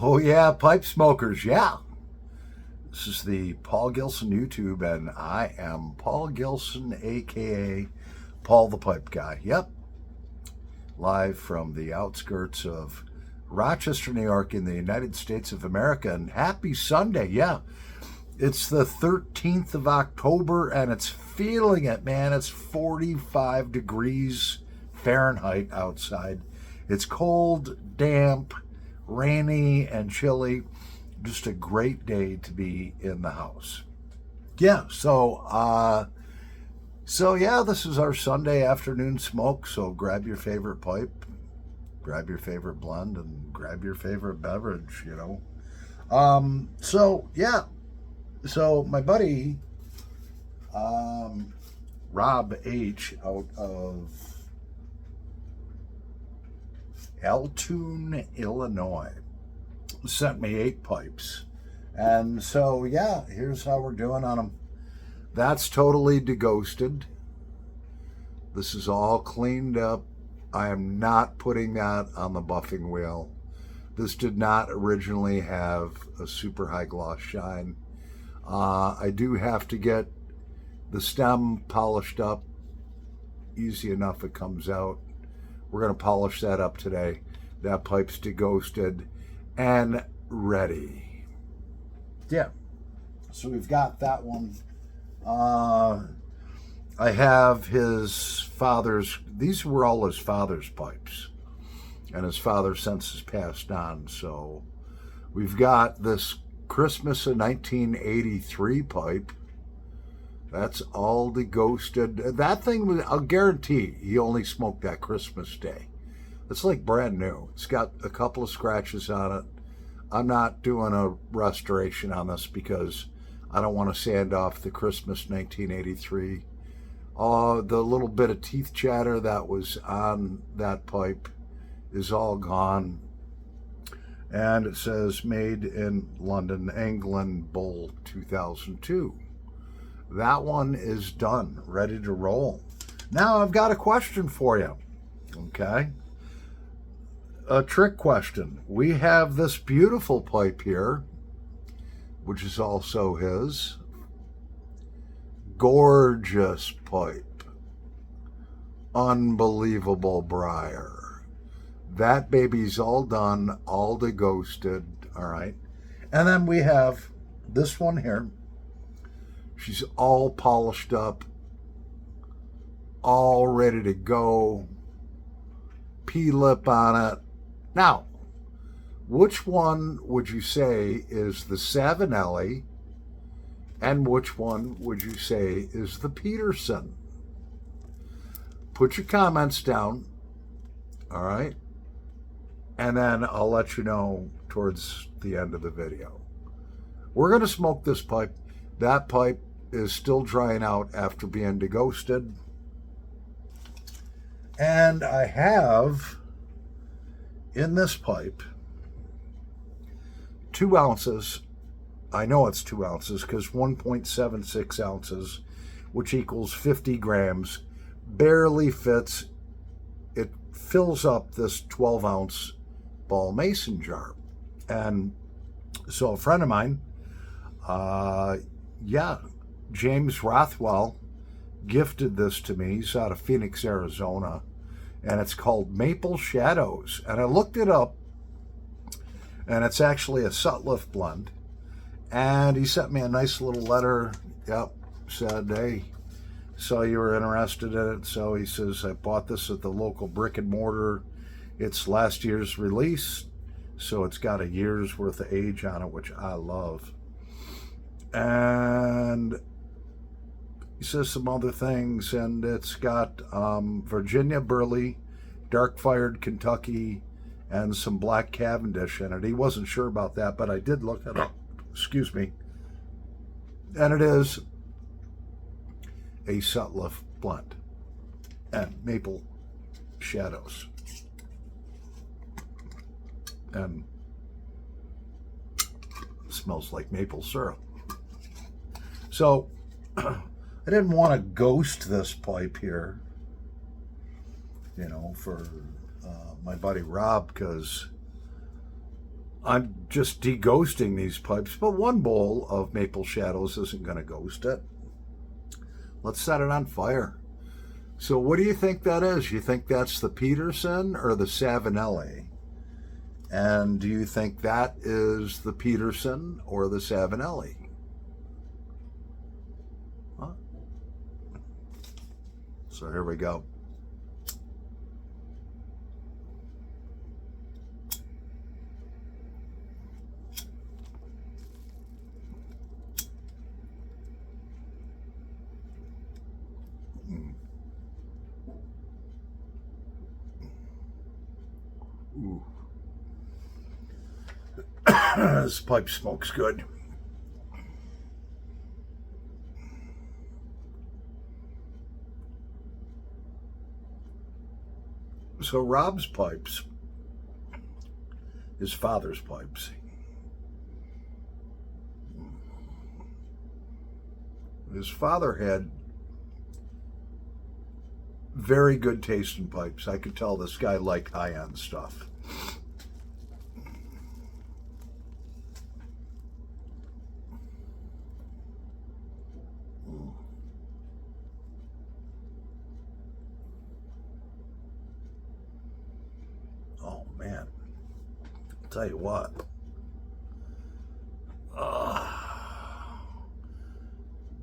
Oh, yeah, pipe smokers, yeah. This is the Paul Gilson YouTube, and I am Paul Gilson, aka Paul the Pipe Guy. Yep, live from the outskirts of Rochester, New York, in the United States of America. And happy Sunday, yeah. It's the 13th of October, and it's feeling it, man. It's 45 degrees Fahrenheit outside. It's cold, damp, rainy, and chilly. Just a great day to be in the house. Yeah, so this is our Sunday afternoon smoke. So grab your favorite pipe, grab your favorite blend, and grab your favorite beverage. So my buddy Rob H out of Altoona, Illinois, sent me 8 pipes. And so, yeah, here's how we're doing on them. That's totally deghosted. This is all cleaned up. I am not putting that on the buffing wheel. This did not originally have a super high gloss shine. I do have to get the stem polished up. Easy enough, it comes out. We're going to polish that up today. That pipe's deghosted and ready. Yeah. So we've got that one. I have his father's, these were all his father's pipes. And his father since has passed on. So we've got this Christmas of 1983 pipe. That's all deghosted. That thing was, I'll guarantee he only smoked that Christmas day. It's like brand new. It's got a couple of scratches on it. I'm not doing a restoration on this because I don't want to sand off the Christmas 1983. The little bit of teeth chatter that was on that pipe is all gone. And it says made in London, England, Bull 2002. That one is done, ready to roll. Now I've got a question for you. Okay. A trick question. We have this beautiful pipe here, which is also his. Gorgeous pipe. Unbelievable briar. That baby's all done, all deghosted, all right? And then we have this one here. She's all polished up, all ready to go. P-lip on it. Now, which one would you say is the Savinelli, and which one would you say is the Peterson? Put your comments down, all right? And then I'll let you know towards the end of the video. We're going to smoke this pipe. That pipe is still drying out after being deghosted. And I have in this pipe 2 ounces. I know it's 2 ounces because 1.76 ounces, which equals 50 grams, barely fits. It fills up this 12-ounce ball mason jar. And so a friend of mine, James Rothwell, gifted this to me. He's out of Phoenix, Arizona, and it's called Maple Shadows. And I looked it up, and it's actually a Sutliff blend. And he sent me a nice little letter. Yep, said, hey, saw you were interested in it. So he says, I bought this at the local brick and mortar. It's last year's release, so it's got a year's worth of age on it, which I love. And he says some other things, and it's got Virginia Burley, dark-fired Kentucky, and some black Cavendish in it. He wasn't sure about that, but I did look it up. Excuse me. And it is a Sutliff blend and Maple Shadows. And smells like maple syrup. So I didn't want to ghost this pipe here, for my buddy Rob, because I'm just deghosting these pipes, but one bowl of Maple Shadows isn't going to ghost it. Let's set it on fire. So what do you think that is? You think that's the Peterson or the Savinelli? And do you think that is the Peterson or the Savinelli? Huh? So here we go. Ooh. This pipe smokes good. So Rob's pipes, his father's pipes. His father had very good taste in pipes. I could tell this guy liked high-end stuff. Oh, man. I'll tell you what.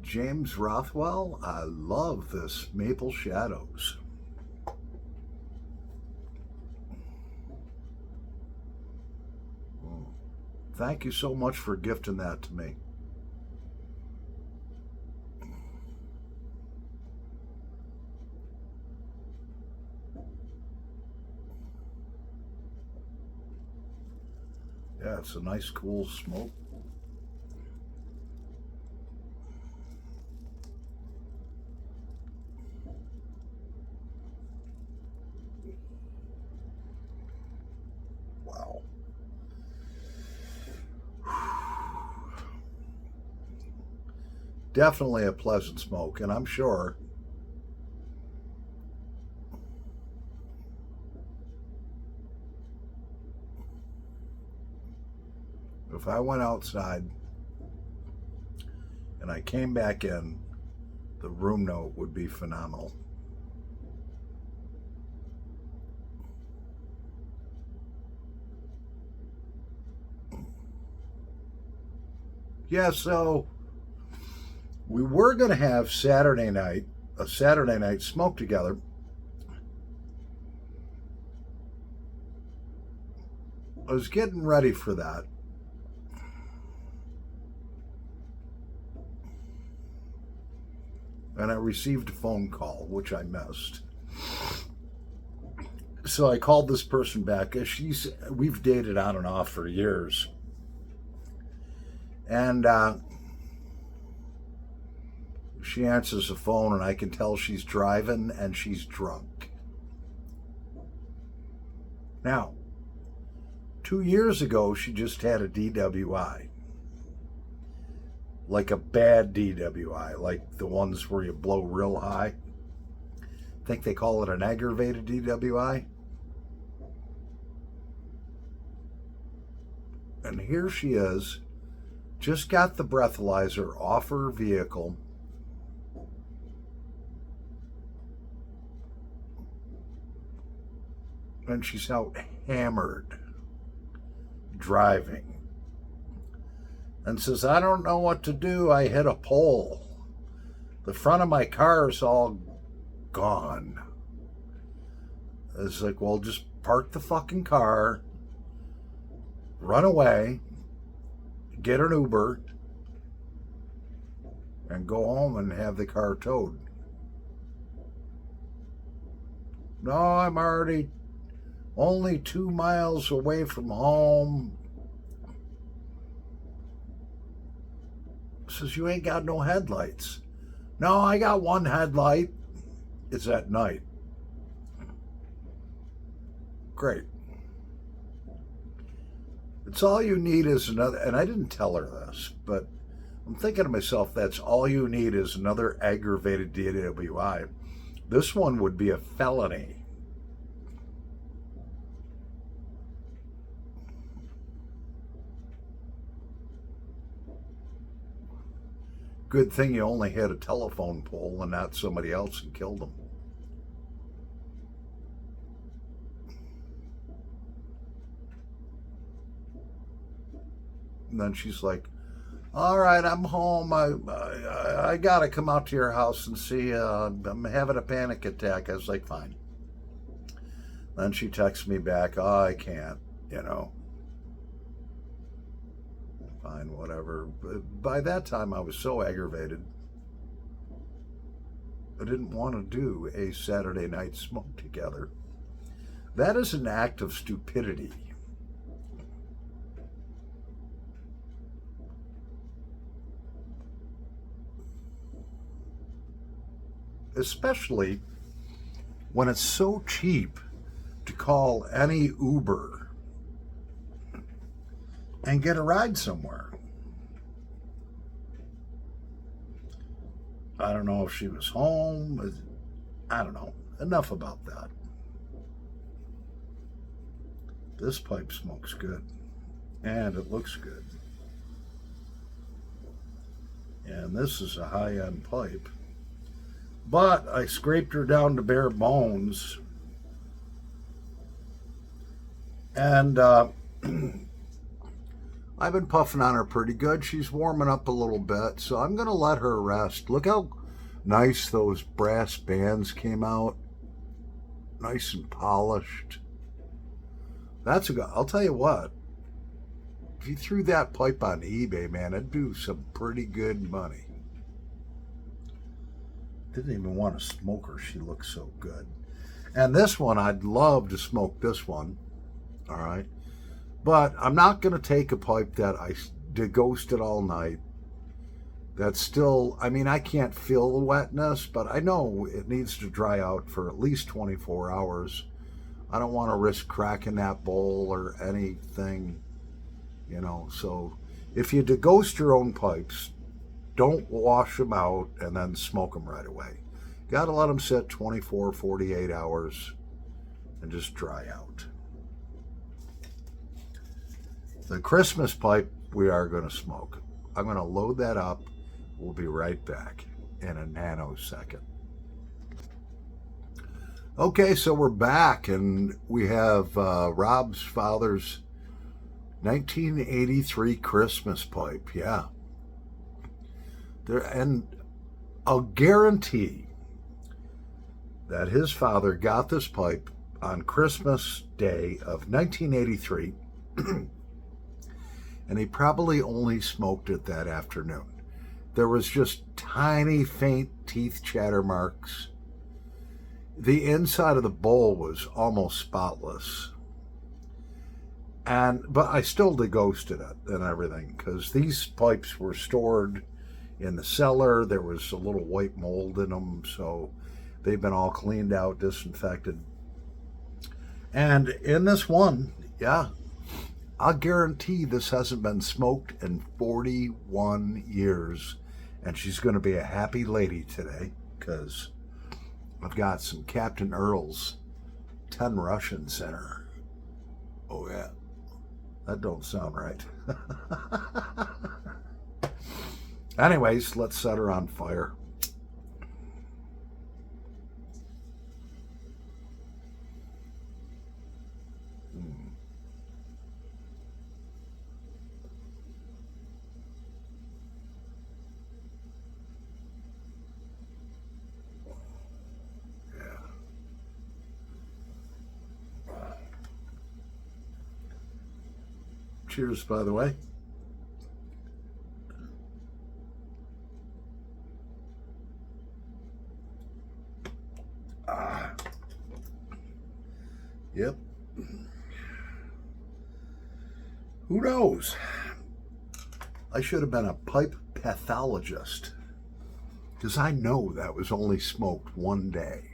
James Rothwell, I love this Maple Shadows. Thank you so much for gifting that to me. Yeah, it's a nice cool smoke. Wow. Definitely a pleasant smoke, and I'm sure if I went outside and I came back in, the room note would be phenomenal. Yeah, so we were going to have a Saturday night smoke together. I was getting ready for that. And I received a phone call, which I missed. So I called this person back. We've dated on and off for years. And she answers the phone, and I can tell she's driving and she's drunk. Now, 2 years ago, she just had a DWI. Like a bad DWI, like the ones where you blow real high. I think they call it an aggravated DWI. And here she is, just got the breathalyzer off her vehicle. And she's out hammered, driving. And says, I don't know what to do. I hit a pole. The front of my car is all gone. It's like, well, just park the fucking car, run away, get an Uber, and go home and have the car towed. No, I'm already only 2 miles away from home. Says, you ain't got no headlights. No, I got one headlight. It's at night. Great. It's all you need is another, and I didn't tell her this, but I'm thinking to myself, that's all you need is another aggravated DWI. This one would be a felony. Good thing you only hit a telephone pole and not somebody else and killed them. And then she's like, all right, I'm home. I got to come out to your house and see you. I'm having a panic attack. I was like, fine. Then she texts me back, oh, I can't, Fine, whatever. But by that time, I was so aggravated. I didn't want to do a Saturday night smoke together. That is an act of stupidity. Especially when it's so cheap to call any Uber and get a ride somewhere. I don't know if she was home. I don't know. Enough about that. This pipe smokes good. And it looks good. And this is a high-end pipe. But I scraped her down to bare bones. And I've been puffing on her pretty good. She's warming up a little bit, so I'm going to let her rest. Look how nice those brass bands came out. Nice and polished. That's a good, I'll tell you what. If you threw that pipe on eBay, man, it'd do some pretty good money. Didn't even want to smoke her. She looks so good. And this one, I'd love to smoke this one. All right. But I'm not going to take a pipe that I deghosted all night. That's still, I mean, I can't feel the wetness, but I know it needs to dry out for at least 24 hours. I don't want to risk cracking that bowl or anything, So if you deghost your own pipes, don't wash them out and then smoke them right away. Got to let them sit 24, 48 hours and just dry out. The Christmas pipe we are going to smoke. I'm going to load that up. We'll be right back in a nanosecond. Okay, so we're back and we have Rob's father's 1983 Christmas pipe. Yeah. And I'll guarantee that his father got this pipe on Christmas Day of 1983, and he probably only smoked it that afternoon. There was just tiny, faint teeth chatter marks. The inside of the bowl was almost spotless. But I still deghosted it and everything, because these pipes were stored in the cellar. There was a little white mold in them, so they've been all cleaned out, disinfected. And in this one, yeah, I'll guarantee this hasn't been smoked in 41 years. And she's going to be a happy lady today, because I've got some Captain Earl's 10 Russians in her. Oh, yeah. That don't sound right. Anyways, let's set her on fire. Cheers, by the way. Yep. Who knows? I should have been a pipe pathologist, because I know that was only smoked one day.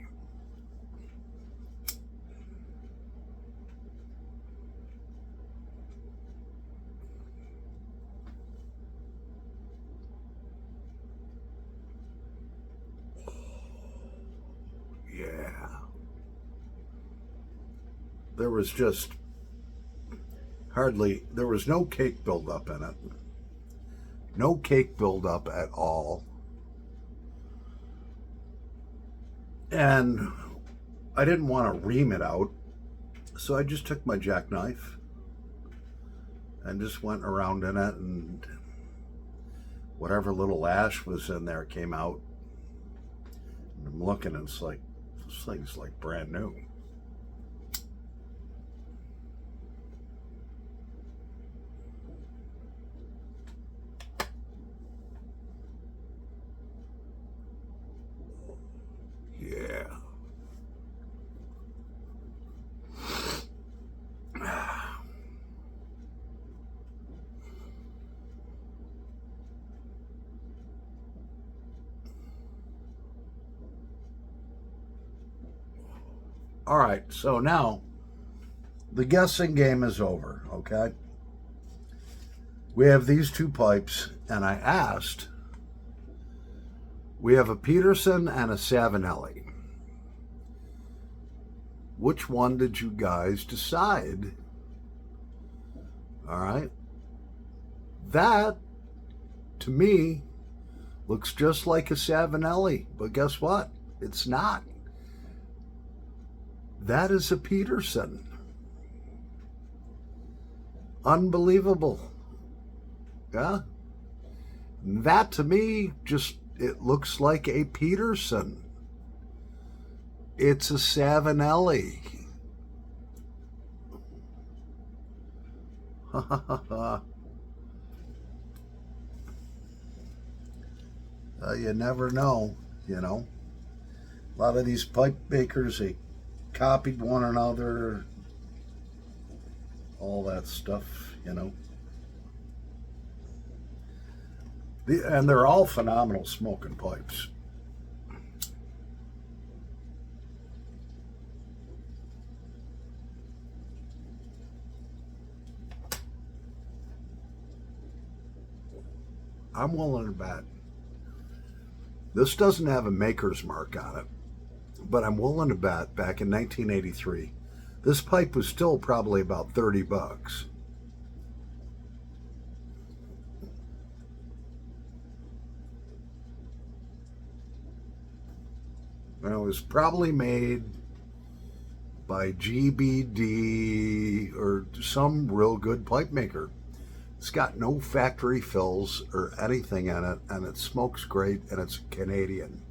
There was just there was no cake buildup in it. No cake buildup at all. And I didn't want to ream it out, so I just took my jackknife and just went around in it, and whatever little ash was in there came out. And I'm looking, and it's like, this thing's like brand new. Yeah. All right, so now the guessing game is over, okay? We have these two pipes, and I asked, we have a Peterson and a Savinelli. Which one did you guys decide? All right. That, to me, looks just like a Savinelli, but guess what? It's not. That is a Peterson. Unbelievable. Yeah. That, to me, just, it looks like a Peterson. It's a Savinelli. You never know, you know. A lot of these pipe makers, they copied one another, all that stuff, you know. And they're all phenomenal smoking pipes. I'm willing to bet. This doesn't have a maker's mark on it, but I'm willing to bet back in 1983, this pipe was still probably about 30 bucks. And it was probably made by GBD or some real good pipe maker. It's got no factory fills or anything in it, and it smokes great, and it's Canadian.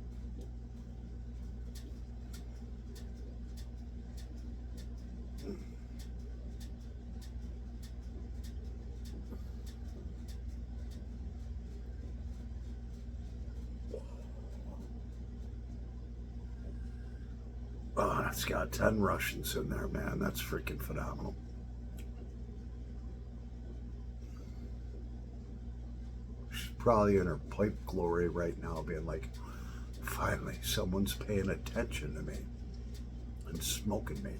Oh, it's got 10 Russians in there, man. That's freaking phenomenal. She's probably in her pipe glory right now, being like, finally, someone's paying attention to me and smoking me.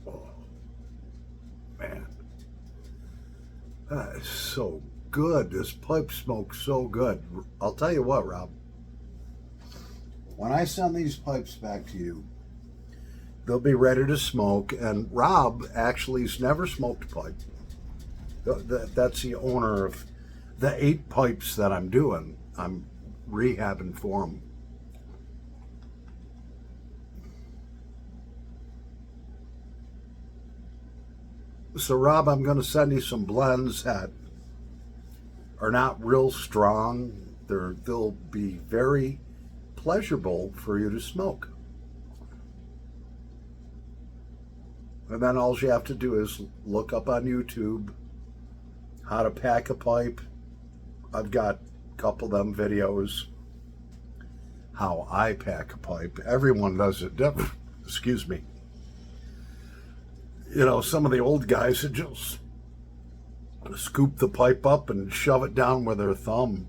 Oh, man. That is so good. This pipe smokes so good. I'll tell you what, Rob. When I send these pipes back to you, they'll be ready to smoke. And Rob actually has never smoked a pipe. That's the owner of the 8 pipes that I'm doing. I'm rehabbing for him. So, Rob, I'm going to send you some blends that are not real strong. They'll be very pleasurable for you to smoke. And then all you have to do is look up on YouTube how to pack a pipe. I've got a couple of them videos. How I pack a pipe. Everyone does it different. Excuse me. You know, some of the old guys would just scoop the pipe up and shove it down with their thumb.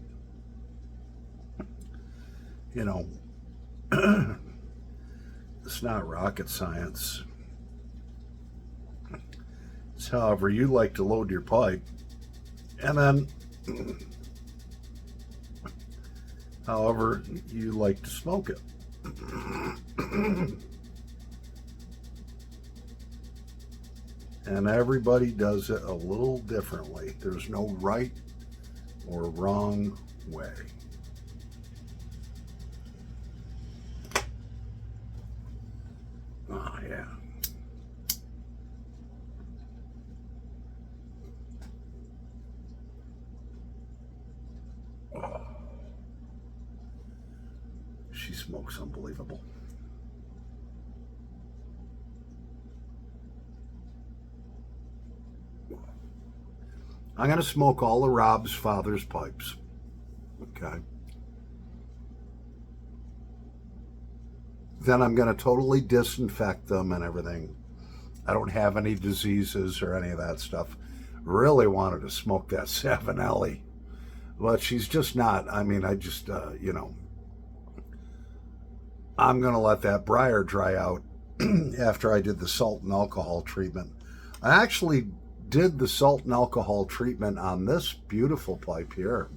You know, it's not rocket science. It's however you like to load your pipe, and then however you like to smoke it. And everybody does it a little differently. There's no right or wrong way. Oh, yeah. Oh. She smokes unbelievable. I'm going to smoke all of Rob's father's pipes. Okay. Then I'm going to totally disinfect them and everything. I don't have any diseases or any of that stuff. Really wanted to smoke that Savinelli, but she's just not. I mean, I just, I'm going to let that briar dry out after I did the salt and alcohol treatment. I actually did the salt and alcohol treatment on this beautiful pipe here.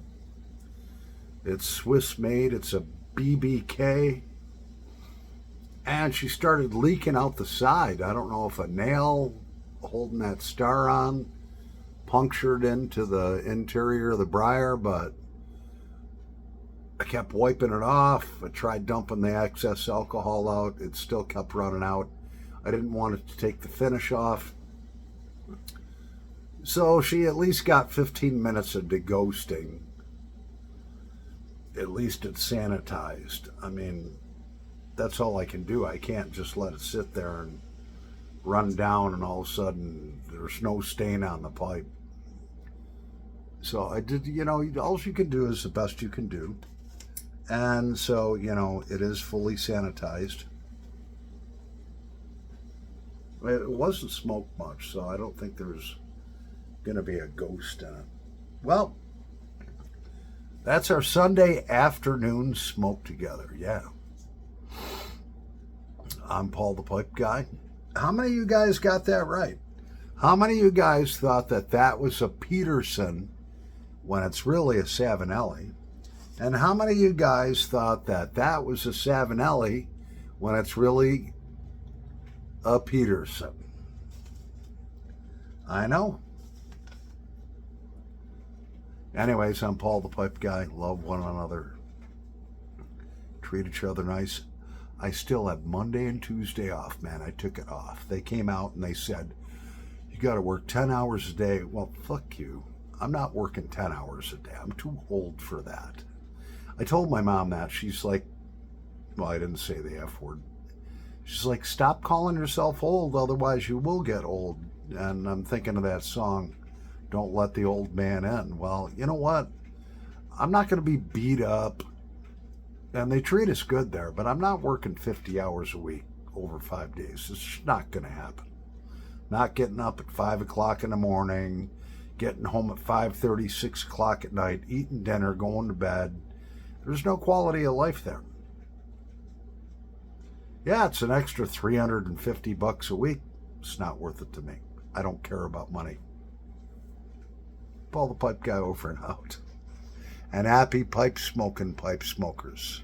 It's Swiss made. It's a BBK. And she started leaking out the side. I don't know if a nail holding that star on punctured into the interior of the briar, but I kept wiping it off. I tried dumping the excess alcohol out. It still kept running out. I didn't want it to take the finish off. So she at least got 15 minutes of deghosting. At least it's sanitized. I mean, that's all I can do. I can't just let it sit there and run down and all of a sudden there's no stain on the pipe. So I did, all you can do is the best you can do. And so, it is fully sanitized. It wasn't smoked much, so I don't think there's going to be a ghost in it. Well, that's our Sunday afternoon smoke together. Yeah. I'm Paul the Pipe Guy. How many of you guys got that right? How many of you guys thought that was a Peterson when it's really a Savinelli? And how many of you guys thought that was a Savinelli when it's really a Peterson? I know. Anyways, I'm Paul the Pipe Guy. Love one another. Treat each other nice. I still have Monday and Tuesday off, man. I took it off. They came out and they said, you got to work 10 hours a day. Well, fuck you. I'm not working 10 hours a day. I'm too old for that. I told my mom that. She's like, well, I didn't say the F word. She's like, stop calling yourself old, otherwise you will get old. And I'm thinking of that song, Don't Let the Old Man In. Well, you know what? I'm not going to be beat up. And they treat us good there, but I'm not working 50 hours a week over 5 days. It's just not going to happen. Not getting up at 5 o'clock in the morning, getting home at 5:30, 6 o'clock at night, eating dinner, going to bed. There's no quality of life there. Yeah, it's an extra $350 a week. It's not worth it to me. I don't care about money. Paul the Pipe Guy over and out. And happy pipe smoking pipe smokers.